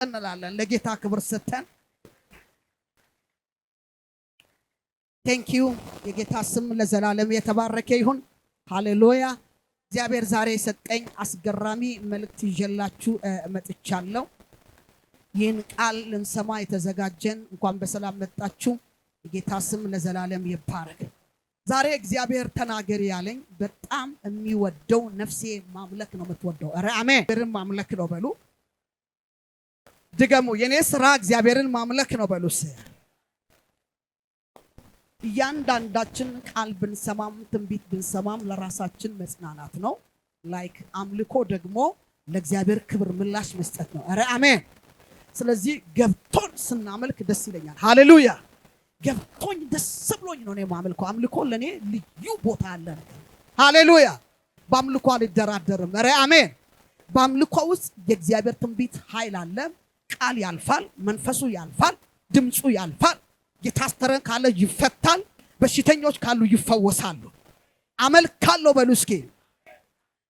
እንላለን ለጌታ ክብር ሰጥተን ቴንክ ዩ የጌታ ስም ለዘላለም የተባረከ ይሁን ሃሌሉያ እግዚአብሔር ዛሬ ሰጠኝ አስገራሚ መልእክት ይዤላችሁ መጥቻለሁ ይህን ቃል ልንሰማ የተዘጋጀን እንኳን በሰላም መጣችሁ የጌታ ስም ለዘላለም ይባረክ ዛሬ እግዚአብሔር ተናገር ያለኝ በጣም የሚወደው ነፍሴ ማምለክ ነው የምትወደው አረ አሜን እግዚአብሔርን ማምለክ ነው በሉ ድገሙ የኔ ስራ እግዚአብሔርን ማምለክ ነው በሉስ እያንዳንዳችን ቃል ብንሰማም ትንቢት ብንሰማም ለራሳችን መጽናናት ነው ላይክ አምልኮ ደግሞ ለእግዚአብሔር ክብር ምላሽ መስጠት ነው አረ አሜን ስለዚህ ገብቶን ስናመልክ ደስ ይለኛል ሃሌሉያ ገብቶኝ ደስ ብሎኝ ነው የማመልከው አምልኮ ለኔ ልዩ ቦታ አለ ሃሌሉያ በአምልኮ አልደራደርም አረ አሜን በአምልኮ ውስጥ የእግዚአብሔር ትንቢት ኃይል አለ ቃል ያልፋል መንፈሱ ያልፋል ድምጹ ያልፋል የታስተረን ካለ ይፈታል በሽተኞች ካሉ ይፈወሳሉ አመልካለሁ በሉ እስኪ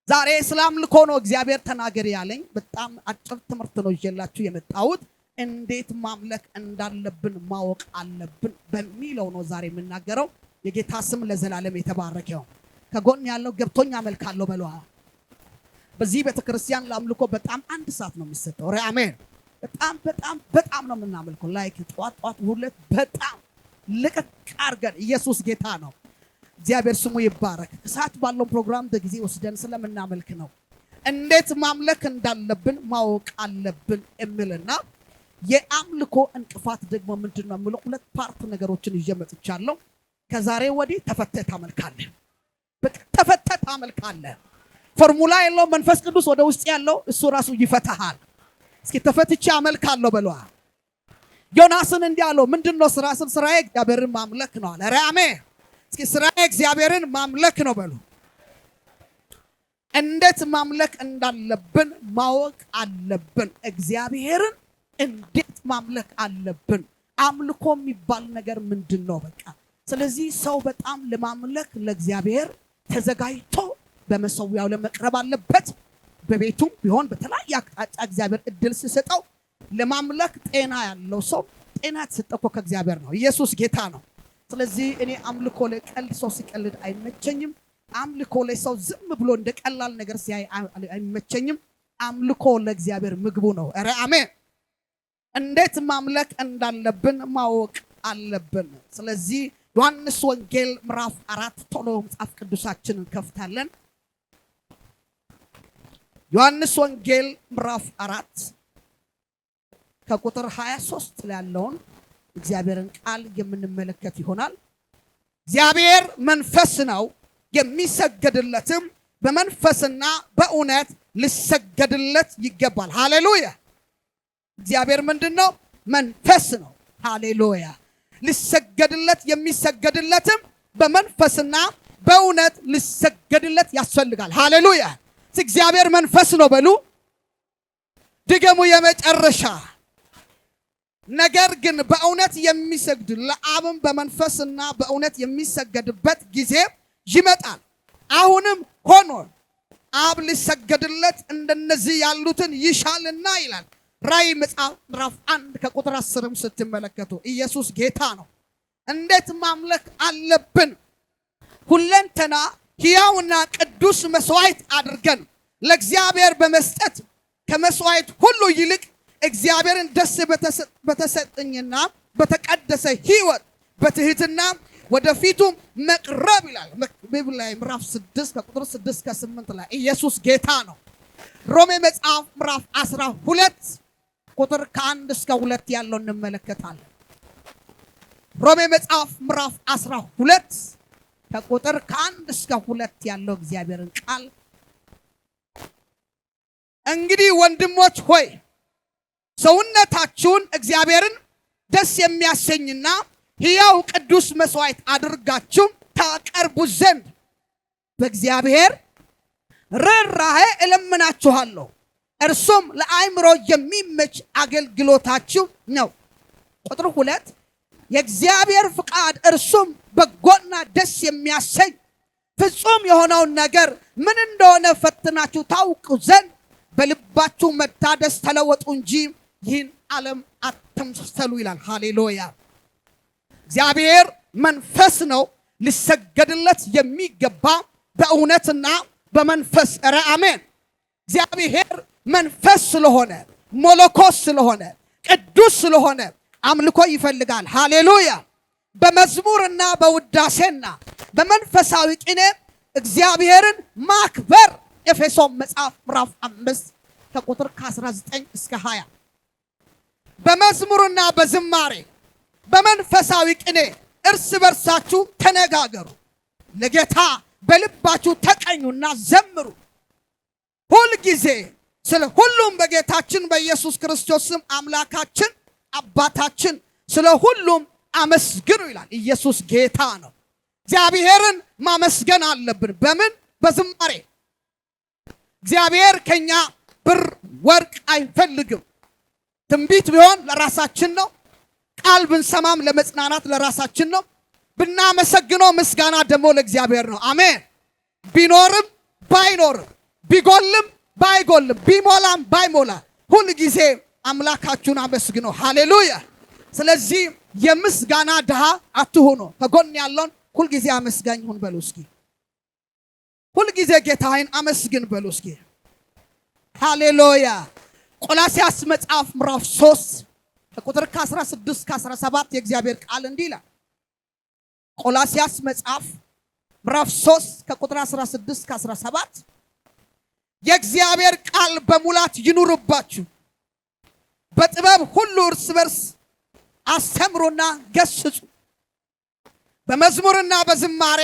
ዛሬ እስላምልኮ ነው እግዚአብሔር ተናገር ያለኝ በጣም አጭር ትምህርት ነው ይዤላችሁ የመጣሁት እንዴት ማምለክ እንዳለብን ማወቅ አለብን በሚለው ነው ዛሬ የምናገረው የጌታ ስም ለዘላለም የተባረከ ይሁን ከጎን ያለው ገብቶኛ አመልካለሁ በሉ በዚህ ቤተክርስቲያን ለአምልኮ በጣም አንድ ሰዓት ነው የሚሰጠው አረ አሜን በጣም ነው የምናመልከው ላይክ ጧት ሁለት በጣም ልቀቅ አርገን ኢየሱስ ጌታ ነው እግዚአብሔር ስሙ ይባረክ ሰዓት ባለው ፕሮግራም በጊዜ ወስደን ስለምናመልክ ነው እንዴት ማምለክ እንዳለብን ማወቅ አለብን እምልና የአምልኮ እንቅፋት ደግሞ ምንድነው ምለው ሁለት ፓርት ነገሮችን ይጀመጥቻለሁ ከዛሬ ወዲህ ተፈተህ ታመልካለህ ተፈተህ ታመልካለህ ፎርሙላ የለው መንፈስ ቅዱስ ወደ ውስጥ ያለው እሱ ራሱ ይፈታሃል እስኪ ተፈትቼ አመልካለሁ በሏ ዮናስን እንዲያለው ምንድነው ስራዬ እግዚአብሔርን ማምለክ ነው አለ አሜን እስኪ ስራዬ እግዚአብሔርን ማምለክ ነው በሉ እንዴት ማምለክ እንዳለብን ማወቅ አለብን እግዚአብሔርን እንዴት ማምለክ አለብን አምልኮ የሚባል ነገር ምንድነው በቃ ስለዚህ ሰው በጣም ለማምለክ ለእግዚአብሔር ተዘጋጅቶ በመሰዊያው ለመቅረብ አለበት በቤቱም ቢሆን በተለያየ አቅጣጫ እግዚአብሔር እድል ሲሰጠው ለማምለክ ጤና ያለው ሰው ጤና ተሰጠው ከእግዚአብሔር ነው ኢየሱስ ጌታ ነው ስለዚህ እኔ አምልኮ ለቀልድ ሰው ሲቀልድ አይመቸኝም አምልኮ ለሰው ዝም ብሎ እንደቀላል ነገር ሲያይ አይመቸኝም አምልኮ ለእግዚአብሔር ምግቡ ነው አረ አሜን እንዴት ማምለክ እንዳለብን ማወቅ አለብን ስለዚህ ዮሐንስ ወንጌል ምዕራፍ 4 ቶሎ መጽሐፍ ቅዱሳችንን ከፍታለን ዮሐንስ ወንጌል ምዕራፍ 4 ከቁጥር 23 ላይ ያለውን እግዚአብሔርን ቃል የምንመለከት ይሆናል እግዚአብሔር መንፈስ ነው የሚሰገድለትም በመንፈስና በእውነት ሊሰገድለት ይገባል ሃሌሉያ እግዚአብሔር ምንድነው መንፈስ ነው ሃሌሉያ ሊሰገድለት የሚሰገድለትም በመንፈስና በእውነት ሊሰገድለት ያስፈልጋል ሃሌሉያ እግዚአብሔር መንፈስ ነው በሉ ድገሙ የመጨረሻ ነገር ግን በእውነት የሚሰግድ ለአብም በመንፈስና በእውነት የሚሰገድበት ጊዜ ይመጣል አሁንም ሆኖ አብ ሊሰገድለት እንደነዚህ ያሉትን ይሻልና ይላል ራእይ መጽሐፍ ምዕራፍ 1 ከቁጥር 10 ስትመለከቱ ኢየሱስ ጌታ ነው እንዴት ማምለክ አለብን ሁለንተና ሕያውና ቅዱስ መስዋዕት አድርገን ለእግዚአብሔር በመስጠት ከመስዋዕት ሁሉ ይልቅ እግዚአብሔርን ደስ በተሰጠኝና በተቀደሰ ሕይወት በትህትና ወደፊቱ መቅረብ ይላል በቢብሊያ ምዕራፍ 6 ከቁጥር 6 እስከ 8 ላይ ኢየሱስ ጌታ ነው ሮሜ መጽሐፍ ምዕራፍ 12 ቁጥር ከ1 እስከ 2 ያለው እንመለከታለን ሮሜ መጽሐፍ ምዕራፍ 12 ከቁጥር ከ1 እስከ 2 ያለው እግዚአብሔርን ቃል እንግዲህ ወንድሞች ሆይ ሰውነታችሁን እግዚአብሔርን ደስ የሚያሰኝና ሕያው ቅዱስ መስዋዕት አድርጋችሁ ታቀርቡ ዘንድ በእግዚአብሔር ርኅራኄ እለምናችኋለሁ እርሱም ለአእምሮ የሚመች አገልግሎታችሁ ነው ቁጥር 2 የእግዚአብሔር ፍቃድ እርሱም በጎና ደስ የሚያሰኝ ፍጹም የሆነውን ነገር ምን እንደሆነ ፈትናችሁ ታውቁ ዘንድ በልባችሁ መታደስ ተለወጡ እንጂ ይህን ዓለም አትምሰሉ ይላል። ሃሌሉያ። እግዚአብሔር መንፈስ ነው፣ ሊሰገድለት የሚገባ በእውነትና በመንፈስ። ኧረ አሜን። እግዚአብሔር መንፈስ ስለሆነ መለኮት ስለሆነ ቅዱስ ስለሆነ አምልኮ ይፈልጋል። ሃሌሉያ። በመዝሙርና በውዳሴና በመንፈሳዊ ቅኔ እግዚአብሔርን ማክበር ኤፌሶን መጽሐፍ ምዕራፍ 5 ከቁጥር 19 እስከ 20 በመዝሙርና በዝማሬ በመንፈሳዊ ቅኔ እርስ በርሳችሁ ተነጋገሩ፣ ለጌታ በልባችሁ ተቀኙና ዘምሩ። ሁል ጊዜ ስለ ሁሉም በጌታችን በኢየሱስ ክርስቶስ ስም አምላካችን አባታችን ስለ ሁሉም አመስግኑ ይላል። ኢየሱስ ጌታ ነው። እግዚአብሔርን ማመስገን አለብን። በምን? በዝማሬ። እግዚአብሔር ከኛ ብር ወርቅ አይፈልግም። ትንቢት ቢሆን ለራሳችን ነው። ቃል ብንሰማም ለመጽናናት ለራሳችን ነው። ብናመሰግነው ምስጋና ደግሞ ለእግዚአብሔር ነው። አሜን። ቢኖርም ባይኖርም ቢጎልም ባይጎልም ቢሞላም ባይሞላ ሁል ጊዜ አምላካችሁን አመስግኑ። ሃሌሉያ። ስለዚህ የምስጋና ድሃ አትሁኑ። ከጎን ያለውን ሁል ጊዜ አመስጋኝ ሁን በሉ እስኪ። ሁል ጊዜ ጌታዬን አመስግን በሉ እስኪ። ሃሌሉያ። ቆላስይስ መጽሐፍ ምዕራፍ 3 ከቁጥር 16 እስከ 17 የእግዚአብሔር ቃል እንዲህ ይላል። ቆላስይስ መጽሐፍ ምዕራፍ 3 ከቁጥር 16 እስከ 17 የእግዚአብሔር ቃል በሙላት ይኑርባችሁ፣ በጥበብ ሁሉ እርስ በርስ አስተምሩና ገስጹ፣ በመዝሙርና በዝማሬ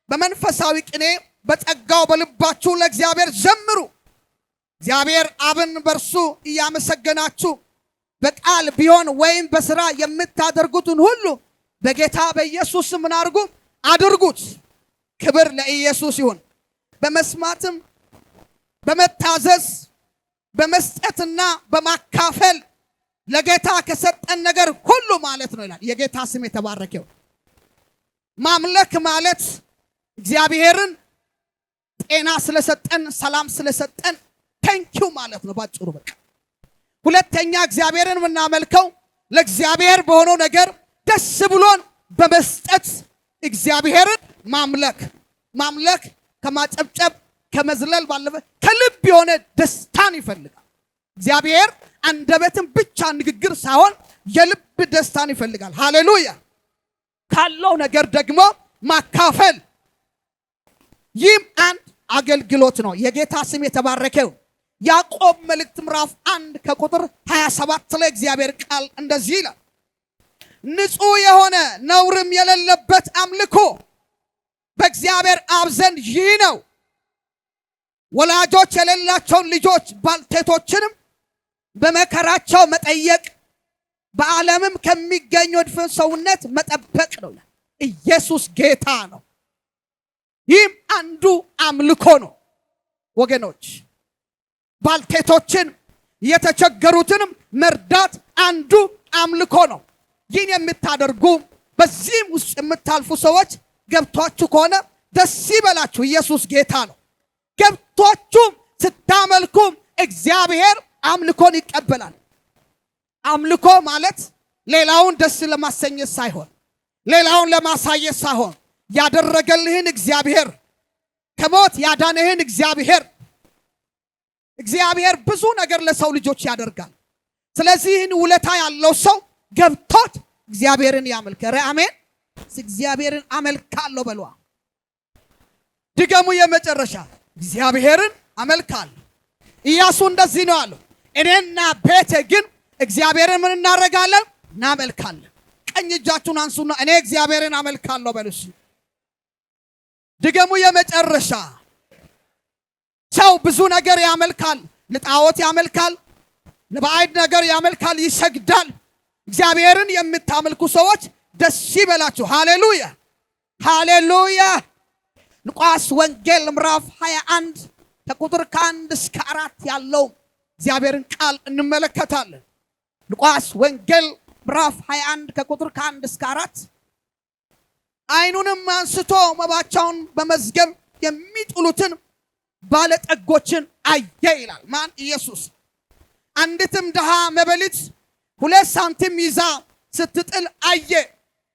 በመንፈሳዊ ቅኔ በጸጋው በልባችሁ ለእግዚአብሔር ዘምሩ። እግዚአብሔር አብን በርሱ እያመሰገናችሁ በቃል ቢሆን ወይም በሥራ የምታደርጉትን ሁሉ በጌታ በኢየሱስ ምን አድርጉ? አድርጉት። ክብር ለኢየሱስ ይሁን። በመስማትም በመታዘዝ በመስጠትና በማካፈል ለጌታ ከሰጠን ነገር ሁሉ ማለት ነው ይላል። የጌታ ስም የተባረከው። ማምለክ ማለት እግዚአብሔርን ጤና ስለሰጠን ሰላም ስለሰጠን ቴንኪው ማለት ነው ባጭሩ። በቃ ሁለተኛ እግዚአብሔርን የምናመልከው ለእግዚአብሔር በሆነው ነገር ደስ ብሎን በመስጠት እግዚአብሔርን ማምለክ ከማጨብጨብ ከመዝለል ባለፈ ከልብ የሆነ ደስታን ይፈልጋል። እግዚአብሔር አንደበትን ብቻ ንግግር ሳይሆን የልብ ደስታን ይፈልጋል። ሃሌሉያ። ካለው ነገር ደግሞ ማካፈል፣ ይህም አንድ አገልግሎት ነው። የጌታ ስም የተባረከው። ያዕቆብ መልእክት ምዕራፍ 1 ከቁጥር 27 ላይ እግዚአብሔር ቃል እንደዚህ ይላል፣ ንጹሕ የሆነ ነውርም የሌለበት አምልኮ በእግዚአብሔር አብ ዘንድ ይህ ነው፣ ወላጆች የሌላቸውን ልጆች ባልቴቶችንም በመከራቸው መጠየቅ፣ በዓለምም ከሚገኙ እድፍ ሰውነት መጠበቅ ነው። ኢየሱስ ጌታ ነው። ይህም አንዱ አምልኮ ነው ወገኖች። ባልቴቶችን የተቸገሩትንም መርዳት አንዱ አምልኮ ነው። ይህን የምታደርጉ በዚህም ውስጥ የምታልፉ ሰዎች ገብቷችሁ ከሆነ ደስ ይበላችሁ። ኢየሱስ ጌታ ነው። ገብቷችሁም ስታመልኩም እግዚአብሔር አምልኮን ይቀበላል። አምልኮ ማለት ሌላውን ደስ ለማሰኘት ሳይሆን ሌላውን ለማሳየት ሳይሆን ያደረገልህን እግዚአብሔር ከሞት ያዳነህን እግዚአብሔር ብዙ ነገር ለሰው ልጆች ያደርጋል። ስለዚህ ይህን ውለታ ያለው ሰው ገብቶት እግዚአብሔርን ያመልክ። ኧረ አሜን። እግዚአብሔርን አመልካለሁ በሏ። ድገሙ። የመጨረሻ እግዚአብሔርን አመልካለሁ። ኢያሱ እንደዚህ ነው አለው፣ እኔና ቤቴ ግን እግዚአብሔርን ምን እናደርጋለን? እናመልካለን። ቀኝ እጃችሁን አንሱና እኔ እግዚአብሔርን አመልካለሁ በሉ። ድገሙ። የመጨረሻ ሰው ብዙ ነገር ያመልካል። ለጣዖት ያመልካል፣ ለባዕድ ነገር ያመልካል፣ ይሰግዳል። እግዚአብሔርን የምታመልኩ ሰዎች ደስ ይበላችሁ። ሃሌሉያ ሃሌሉያ። ሉቃስ ወንጌል ምዕራፍ 21 ከቁጥር 1 እስከ 4 ያለው እግዚአብሔርን ቃል እንመለከታለን። ሉቃስ ወንጌል ምዕራፍ 21 ከቁጥር 1 እስከ 4 ዓይኑንም አንስቶ መባቻውን በመዝገብ የሚጥሉትን ባለጠጎችን አየ ይላል። ማን? ኢየሱስ። አንዲትም ድሃ መበለት 2 ሳንቲም ይዛ ስትጥል አየ።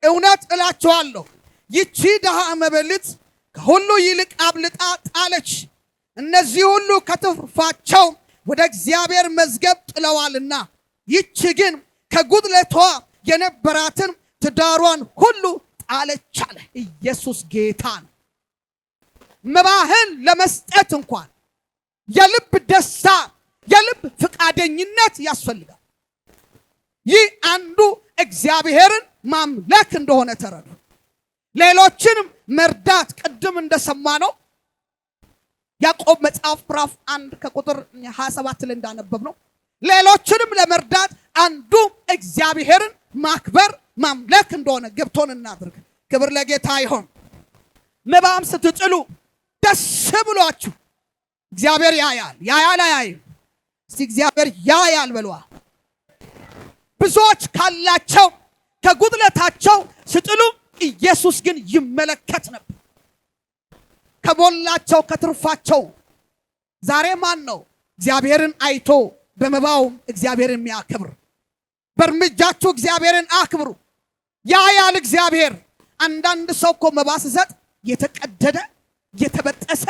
እውነት እላችኋለሁ ይቺ ድሃ መበለት ከሁሉ ይልቅ አብልጣ ጣለች። እነዚህ ሁሉ ከትርፋቸው ወደ እግዚአብሔር መዝገብ ጥለዋልና፣ ይቺ ግን ከጉድለቷ የነበራትን ትዳሯን ሁሉ ጣለች አለ። ኢየሱስ ጌታ ነው። መባህን ለመስጠት እንኳን የልብ ደስታ፣ የልብ ፍቃደኝነት ያስፈልጋል። ይህ አንዱ እግዚአብሔርን ማምለክ እንደሆነ ተረዱ። ሌሎችንም መርዳት ቅድም እንደሰማነው ያዕቆብ መጽሐፍ ምዕራፍ 1 ከቁጥር 27 ላይ እንዳነበብ ነው ሌሎችንም ለመርዳት አንዱ እግዚአብሔርን ማክበር ማምለክ እንደሆነ ገብቶን እናድርግ። ክብር ለጌታ ይሁን። መባም ስትጥሉ ደስ ብሏችሁ እግዚአብሔር ያያል። አያይም? እስቲ እግዚአብሔር ያያል በሏ። ብዙዎች ካላቸው ከጉድለታቸው ስጥሉ ኢየሱስ ግን ይመለከት ነበር። ከሞላቸው ከትርፋቸው። ዛሬ ማን ነው እግዚአብሔርን አይቶ በመባው እግዚአብሔርን የሚያከብር? በእርምጃችሁ እግዚአብሔርን አክብሩ። ያያል እግዚአብሔር። አንዳንድ ሰው እኮ መባ ሲሰጥ የተቀደደ የተበጠሰ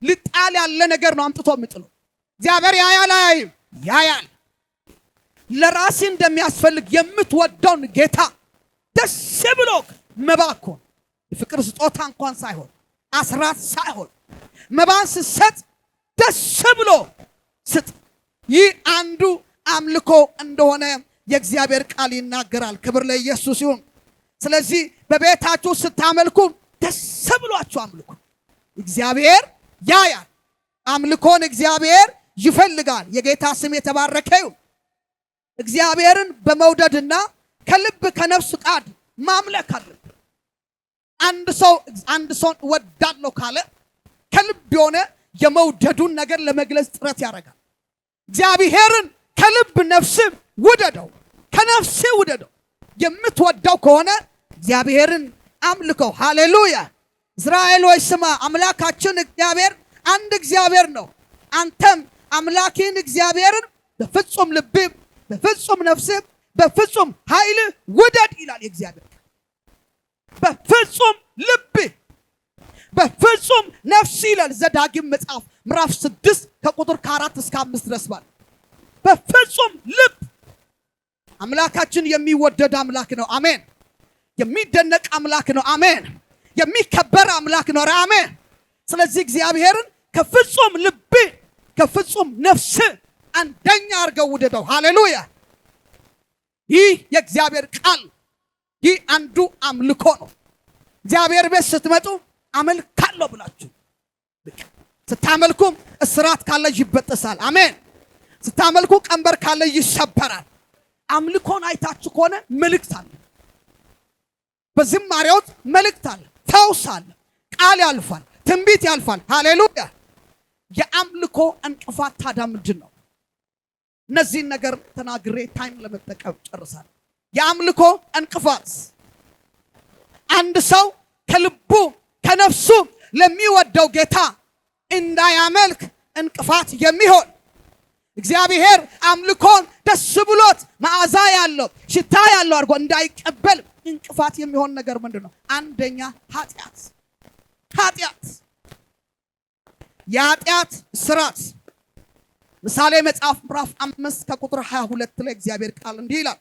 ልጣል ያለ ነገር ነው አምጥቶ የሚጥለው። እግዚአብሔር ያያል አያይም? ያያል። ለራሴ እንደሚያስፈልግ የምትወደውን ጌታ ደስ ብሎ መባ እኮ የፍቅር ስጦታ እንኳን ሳይሆን አስራት ሳይሆን መባን ስትሰጥ ደስ ብሎ ስጥ። ይህ አንዱ አምልኮ እንደሆነ የእግዚአብሔር ቃል ይናገራል። ክብር ለኢየሱስ ይሁን። ስለዚህ በቤታችሁ ስታመልኩ ደስ ብሏችሁ አምልኩ። እግዚአብሔር ያያል። አምልኮን እግዚአብሔር ይፈልጋል። የጌታ ስም የተባረከ ይሁን። እግዚአብሔርን በመውደድና ከልብ ከነፍስ ቃል ማምለክ አለብን። አንድ ሰው እወዳለሁ ካለ ከልብ የሆነ የመውደዱን ነገር ለመግለጽ ጥረት ያደርጋል። እግዚአብሔርን ከልብ ነፍስ ውደደው፣ ከነፍስ ውደደው። የምትወደው ከሆነ እግዚአብሔርን አምልከው። ሃሌሉያ። እስራኤል ሆይ ስማ፣ አምላካችን እግዚአብሔር አንድ እግዚአብሔር ነው። አንተም አምላኬን እግዚአብሔርን በፍጹም ልብ፣ በፍጹም ነፍስ፣ በፍጹም ኃይል ውደድ ይላል የእግዚአብሔር። በፍጹም ልብ፣ በፍጹም ነፍስ ይላል ዘዳግም መጽሐፍ ምዕራፍ 6 ከቁጥር 4 እስከ 5 ድረስ ባለ በፍጹም ልብ። አምላካችን የሚወደድ አምላክ ነው። አሜን። የሚደነቅ አምላክ ነው። አሜን። የሚከበር አምላክ ነው። አሜን። ስለዚህ እግዚአብሔርን ከፍጹም ልብ፣ ከፍጹም ነፍስ አንደኛ አድርገው ውደደው። ሃሌሉያ። ይህ የእግዚአብሔር ቃል፣ ይህ አንዱ አምልኮ ነው። እግዚአብሔር ቤት ስትመጡ አመልካለሁ ብላችሁ ስታመልኩም እስራት ካለ ይበጠሳል። አሜን። ስታመልኩ ቀንበር ካለ ይሰበራል። አምልኮን አይታችሁ ከሆነ መልእክት አለ። በዝማሬዎች መልእክት አለ፣ ፈውስ አለ፣ ቃል ያልፋል፣ ትንቢት ያልፋል። ሃሌሉያ። የአምልኮ እንቅፋት ታዲያ ምንድን ነው? እነዚህን ነገር ተናግሬ ታይም ለመጠቀም ጨርሳለሁ። የአምልኮ እንቅፋት አንድ ሰው ከልቡ ከነፍሱ ለሚወደው ጌታ እንዳያመልክ እንቅፋት የሚሆን እግዚአብሔር አምልኮን ደስ ብሎት መዓዛ ያለው ሽታ ያለው አድርጎ እንዳይቀበል እንቅፋት የሚሆን ነገር ምንድን ነው? አንደኛ ኃጢአት። የኃጢአት ስራት ምሳሌ መጽሐፍ ምዕራፍ 5 ከቁጥር 22 ላይ እግዚአብሔር ቃል እንዲህ ይላል፣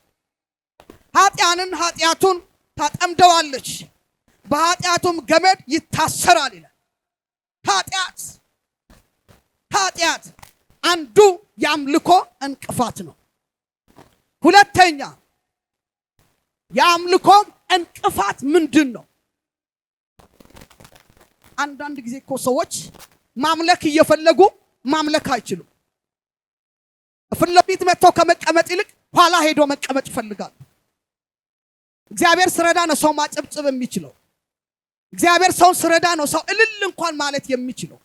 ኃጢአቱን ታጠምደዋለች፣ በኃጢአቱም ገመድ ይታሰራል ይላል። ኃጢአት አንዱ የአምልኮ እንቅፋት ነው። ሁለተኛ የአምልኮ እንቅፋት ምንድን ነው? አንዳንድ ጊዜ እኮ ሰዎች ማምለክ እየፈለጉ ማምለክ አይችሉም። ፊት ለፊት መጥተው ከመቀመጥ ይልቅ ኋላ ሄዶ መቀመጥ ይፈልጋሉ። እግዚአብሔር ስረዳ ነው ሰው ማጨብጨብ የሚችለው። እግዚአብሔር ሰው ስረዳ ነው ሰው እልል እንኳን ማለት የሚችለው።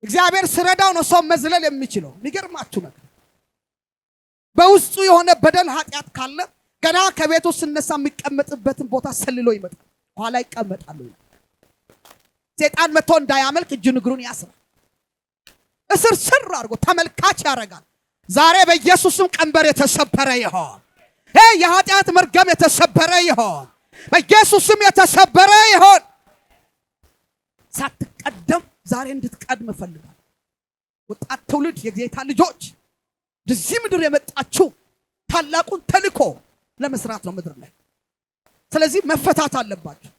እግዚአብሔር ስረዳው ነው ሰው መዝለል የሚችለው። የሚገርማችሁ ነገር በውስጡ የሆነ በደል ኃጢአት ካለ ገና ከቤቱ ሲነሳ የሚቀመጥበትን ቦታ ሰልሎ ይመጣል፣ ኋላ ይቀመጣል። ሰይጣን መጥቶ እንዳያመልክ እጁን እግሩን ያስራል። እስር አድርጎ ተመልካች ያደርጋል። ዛሬ በኢየሱስም ቀንበር የተሰበረ ይሆን። የኃጢአት መርገም የተሰበረ ይሆን። በኢየሱስም የተሰበረ ይሆን። ሳትቀደም ዛሬ እንድትቀድም እፈልጋለሁ። ወጣት ትውልድ፣ የጌታ ልጆች እዚህ ምድር የመጣችሁ ታላቁን ተልእኮ ለመስራት ነው ምድር ላይ። ስለዚህ መፈታት አለባችሁ።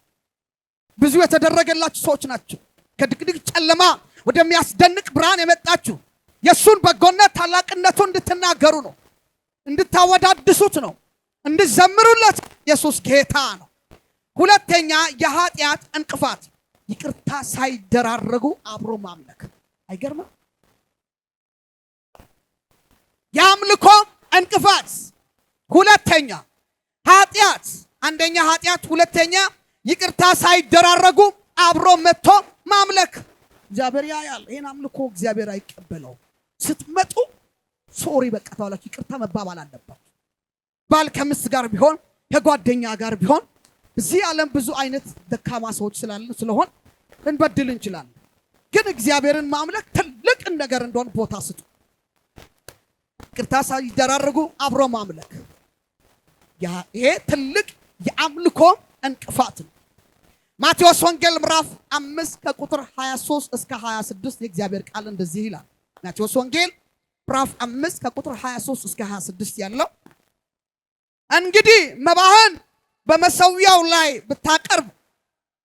ብዙ የተደረገላችሁ ሰዎች ናቸው። ከድቅድቅ ጨለማ ወደሚያስደንቅ ብርሃን የመጣችሁ የሱን በጎነት ታላቅነቱን እንድትናገሩ ነው፣ እንድታወዳድሱት ነው፣ እንድዘምሩለት። ኢየሱስ ጌታ ነው። ሁለተኛ የኃጢአት እንቅፋት ይቅርታ ሳይደራረጉ አብሮ ማምለክ። አይገርምም? የአምልኮ እንቅፋት ሁለተኛ ኃጢአት፣ አንደኛ ኃጢአት፣ ሁለተኛ ይቅርታ ሳይደራረጉ አብሮ መጥቶ ማምለክ። እግዚአብሔር ያያል። ይሄን አምልኮ እግዚአብሔር አይቀበለው። ስትመጡ ሶሪ በቃ ተባላችሁ ይቅርታ መባባል አለባችሁ። ባል ከሚስት ጋር ቢሆን ከጓደኛ ጋር ቢሆን እዚህ ዓለም ብዙ አይነት ደካማ ሰዎች ስለሆን እንበድል እንችላለን። ግን እግዚአብሔርን ማምለክ ትልቅ ነገር እንደሆነ ቦታ ስጡ። ይቅርታ ሳይደራረጉ አብሮ ማምለክ ይሄ ትልቅ የአምልኮ እንቅፋት ነው። ማቴዎስ ወንጌል ምዕራፍ 5 ከቁጥር 23 እስከ 26 የእግዚአብሔር ቃል እንደዚህ ይላል። ማቴዎስ ወንጌል ምዕራፍ 5 ከቁጥር 23 እስከ 26 ያለው እንግዲህ መባህን በመሰዊያው ላይ ብታቀርብ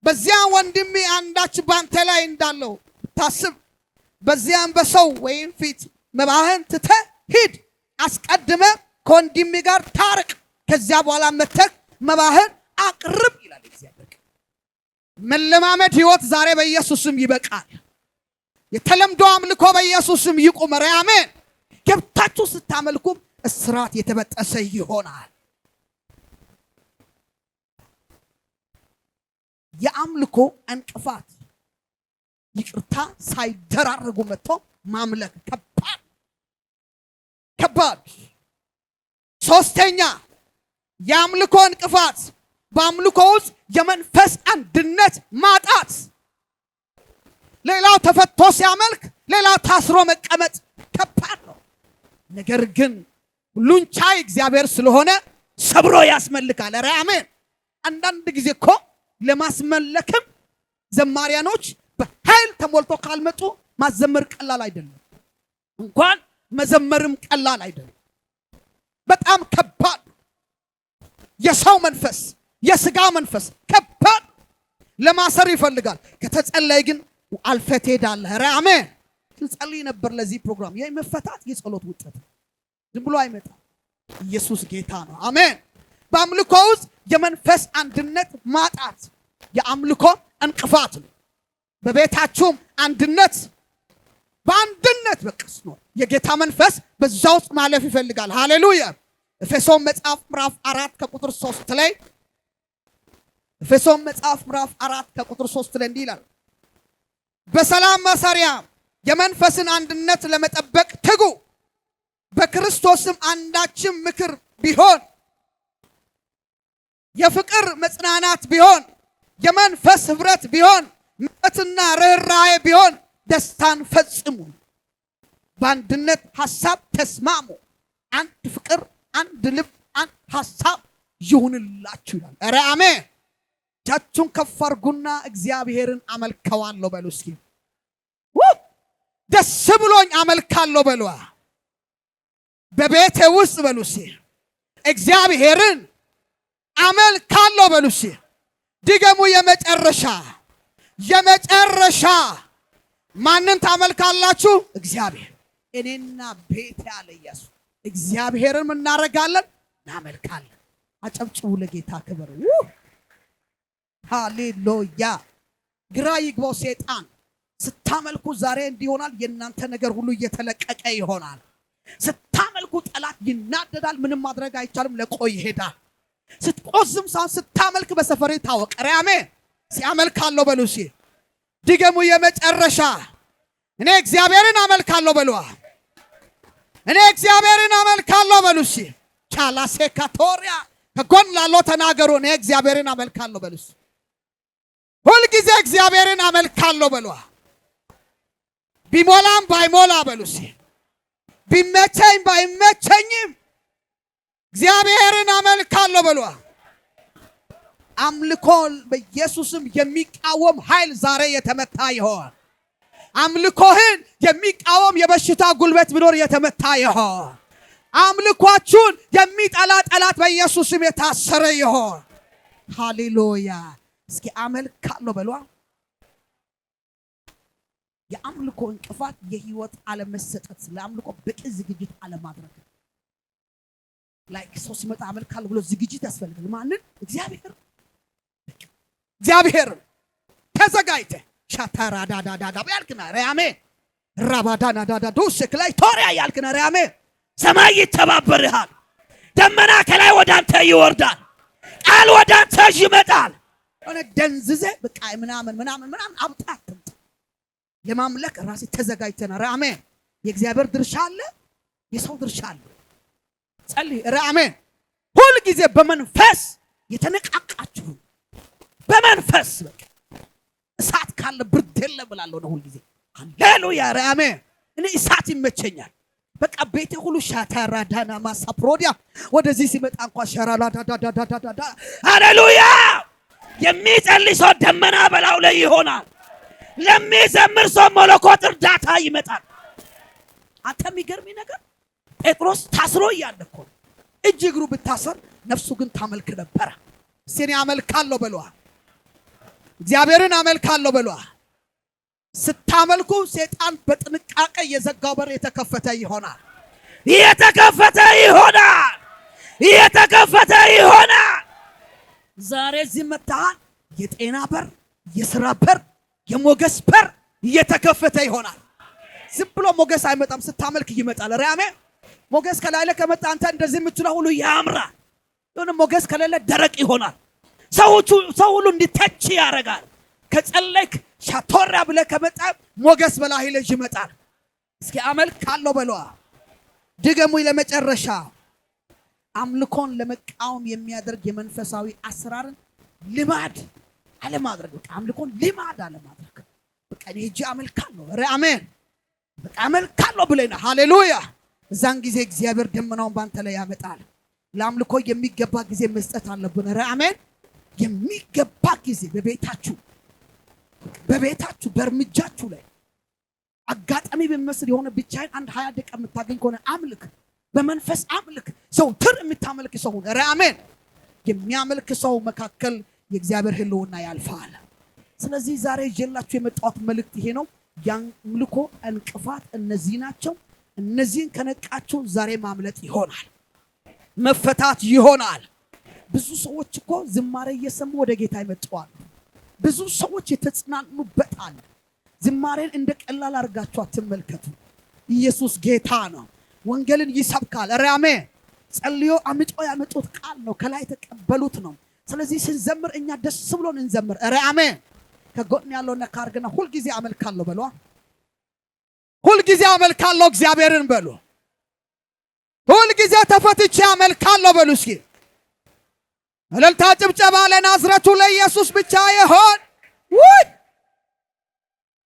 በዚያ ወንድሜ አንዳች ባንተ ላይ እንዳለው ብታስብ በዚያም በሰው ወይም ፊት መባህን ትተህ ሂድ፣ አስቀድመ ከወንድሜ ጋር ታርቅ፣ ከዚያ በኋላ መተህ መባህን አቅርብ ይላል እግዚአብሔር። መለማመድ ህይወት ዛሬ በኢየሱስም ይበቃል። የተለምዶ አምልኮ በኢየሱስም ይቁም። አሜን። ገብታችሁ ስታመልኩ እስራት የተበጠሰ ይሆናል። የአምልኮ እንቅፋት ይቅርታ ሳይደራረጉ መጥቶ ማምለክ ከባድ። ሶስተኛ የአምልኮ እንቅፋት በአምልኮ ውስጥ የመንፈስ አንድነት ማጣት። ሌላው ተፈቶ ሲያመልክ ሌላው ታስሮ መቀመጥ ከባድ ነው። ነገር ግን ሁሉን ቻይ እግዚአብሔር ስለሆነ ሰብሮ ያስመልካል። አሜን። አንዳንድ ጊዜ እኮ ለማስመለክም ዘማሪያኖች በኃይል ተሞልቶ ካልመጡ ማዘመር ቀላል አይደለም። እንኳን መዘመርም ቀላል አይደለም። በጣም ከባድ። የሰው መንፈስ፣ የስጋ መንፈስ ከባድ ለማሰር ይፈልጋል። ከተጸለይ ግን አልፈህ ትሄዳለህ። አሜን። ትጸልይ ነበር ለዚህ ፕሮግራም። ይሄ መፈታት የጸሎት ውጤት ነው። ዝም ብሎ አይመጣም። ኢየሱስ ጌታ ነው። አሜን። በአምልኮ ውስጥ የመንፈስ አንድነት ማጣት የአምልኮ እንቅፋት ነው። በቤታችሁም አንድነት በአንድነት በቅስ ነው። የጌታ መንፈስ በዛ ውስጥ ማለፍ ይፈልጋል። ሃሌሉያ። ኤፌሶን መጽሐፍ ምዕራፍ 4 ከቁጥር 3 ላይ ኤፌሶን መጽሐፍ ምዕራፍ 4 ከቁጥር 3 ላይ እንዲህ ይላል፣ በሰላም ማሰሪያ የመንፈስን አንድነት ለመጠበቅ ትጉ፣ በክርስቶስም አንዳችም ምክር ቢሆን የፍቅር መጽናናት ቢሆን የመንፈስ ህብረት ቢሆን ምሕረትና ርኅራኄ ቢሆን ደስታን ፈጽሙ፣ በአንድነት ሐሳብ ተስማሙ፣ አንድ ፍቅር፣ አንድ ልብ፣ አንድ ሐሳብ ይሁንላችሁ ይላል። ኧረ አሜን። እጃችሁን ከፍ አድርጉና እግዚአብሔርን አመልከዋለሁ በሉ እስኪ። ደስ ብሎኝ አመልካለሁ በሉ። በቤቴ ውስጥ በሉ እስኪ እግዚአብሔርን አመልካለሁ በሉ እስኪ። ድገሙ። የመጨረሻ ማንን ታመልካላችሁ? እግዚአብሔር። እኔና ቤቴ ያለ ኢየሱስ እግዚአብሔርን እናረጋለን፣ እናመልካለን። አጨብጭቡ ለጌታ ክብር። ሃሌሉያ። ግራ ይግባው ሰይጣን። ስታመልኩ ዛሬ እንዲሆናል። የእናንተ ነገር ሁሉ እየተለቀቀ ይሆናል። ስታመልኩ ጠላት ይናደዳል። ምንም ማድረግ አይቻልም። ለቆ ይሄዳል። ስትቆዝም ሳን ስታመልክ በሰፈሬ ታወቀ። አሜን። ሲያመልካለሁ በሉ እስኪ። ድገሙ። የመጨረሻ እኔ እግዚአብሔርን አመልካለሁ በሉ። እኔ እግዚአብሔርን አመልካለሁ በሉ እስኪ። ቻላሴ ካቶሪያ ከጎን ላለው ተናገሩ። እኔ እግዚአብሔርን አመልካለሁ በሉ እስኪ። ሁል ጊዜ እግዚአብሔርን አመልካለሁ በሉ። ቢሞላም ባይሞላ በሉ እስኪ። ቢመቸኝ ባይመቸኝም እግዚአብሔርን አመልካለሁ በሏ። አምልኮን በኢየሱስም የሚቃወም ኃይል ዛሬ የተመታ ይሆን። አምልኮህን የሚቃወም የበሽታ ጉልበት ቢኖር የተመታ ይሆን። አምልኳችሁን የሚጠላ ጠላት በኢየሱስም የታሰረ ይሆን። ሃሌሉያ። እስኪ አመልካለሁ በሏ። የአምልኮ እንቅፋት የህይወት አለመሰጠት፣ ለአምልኮ በቂ ዝግጅት አለማድረግ። ላይክ ሰው ሲመጣ አመልካለሁ ብሎ ዝግጅት ያስፈልጋል። ማንን? እግዚአብሔር ተዘጋጅተ ሻታራዳዳዳ ያልክና ሪያሜ ራባዳናዳዳ ዱስክ ላይ ቶሪያ ያልክና ሪያሜ ሰማይ ይተባበርሃል። ደመና ከላይ ወደ አንተ ይወርዳል። ቃል ወደ አንተ ይመጣል። እኔ ደንዝዘ በቃ ምናምን አምጣት ለማምለክ ራሴ ተዘጋጅተና ሪያሜ የእግዚአብሔር ድርሻ አለ፣ የሰው ድርሻ አለ። ጸልይ ሪያሜ ሁሉ ጊዜ በመንፈስ የተነቃቃችሁ በመንፈስ በቃ እሳት ካለ ብርድ የለም ብላለሁ ነው ሁሉ ጊዜ። ሃሌሉያ ሪያሜ እኔ እሳት ይመቸኛል። በቃ ቤቴ ሁሉ ሻታራዳና ማሳፕሮዲያ ወደዚህ ሲመጣ እንኳን ሸራላዳዳዳዳዳ ሃሌሉያ። የሚጸልይ ሰው ደመና በላው ላይ ይሆናል። ለሚዘምር ሰው መለኮት እርዳታ ይመጣል። አንተ የሚገርም ነገር ጴጥሮስ ታስሮ እያለ እኮ እጅ እግሩ ብታሰር ነፍሱ ግን ታመልክ ነበር። እኔ አመልካለሁ በሏ። እግዚአብሔርን አመልካለሁ በሏ። ስታመልኩ ሰይጣን በጥንቃቄ የዘጋው በር የተከፈተ ይሆናል። የተከፈተ ይሆናል። የተከፈተ ይሆናል። ዛሬ እዚህ መጥተሃል። የጤና በር፣ የሥራ በር፣ የሞገስ በር የተከፈተ ይሆናል። ዝም ብሎ ሞገስ አይመጣም፣ ስታመልክ ይመጣል። ሪያሜ ሞገስ ከላይ ከመጣ አንተ እንደዚህ የምትለው ሁሉ ያምራል። የሆነ ሞገስ ከሌለ ደረቅ ይሆናል። ሰው ሁሉ እንዲተች ያደርጋል። ከጸለይክ ሻቶራ ብለህ ከመጣ ሞገስ በላይ ላይ ይመጣል። እስኪ አመልካለሁ በለዋ። ድገሙ። ለመጨረሻ አምልኮን ለመቃወም የሚያደርግ የመንፈሳዊ አሰራርን ልማድ አለማድረግ። በቃ አምልኮን ልማድ አለማድረግ። በቃ እኔ ሄጄ አመልካለሁ። ኧረ አሜን። በቃ አመልካለሁ ብለና ሃሌሉያ። እዛን ጊዜ እግዚአብሔር ደመናውን ባንተ ላይ ያመጣል። ለአምልኮ የሚገባ ጊዜ መስጠት አለብን። ኧረ አሜን። የሚገባ ጊዜ በቤታችሁ በእርምጃችሁ ላይ አጋጣሚ በሚመስል የሆነ ብቻዬን 1-20 ደቂቃ የምታገኝ ከሆነ አምልክ። በመንፈስ አምልክ። ሰው ትር የምታመልክ ሰው ኧረ አሜን። የሚያመልክ ሰው መካከል የእግዚአብሔር ሕልውና ያልፋል። ስለዚህ ዛሬ ይዤላችሁ የመጣሁት መልእክት ይሄ ነው። የአምልኮ እንቅፋት እነዚህ ናቸው። እነዚህን ከነቃችሁ ዛሬ ማምለጥ ይሆናል፣ መፈታት ይሆናል። ብዙ ሰዎች እኮ ዝማሬ እየሰሙ ወደ ጌታ ይመጣሉ። ብዙ ሰዎች የተጽናኑበት አለ። ዝማሬን እንደ ቀላል አድርጋችሁ አትመልከቱ። ኢየሱስ ጌታ ነው። ወንጌልን ይሰብካል። ኧረ አሜን። ጸልዮ አምጦ ያመጡት ቃል ነው፣ ከላይ የተቀበሉት ነው። ስለዚህ ስንዘምር እኛ ደስ ብሎን እንዘምር። ኧረ አሜን። ከጎን ያለው ነካ አድርገና ሁልጊዜ አመልካለሁ በሏ። ሁልጊዜ አመልካለሁ እግዚአብሔርን በሉ። ሁልጊዜ ተፈትቼ አመልካለሁ በሉ። እስኪ እልልታ ጭብጨባ ለናዝረቱ ለኢየሱስ ብቻ ይሆን።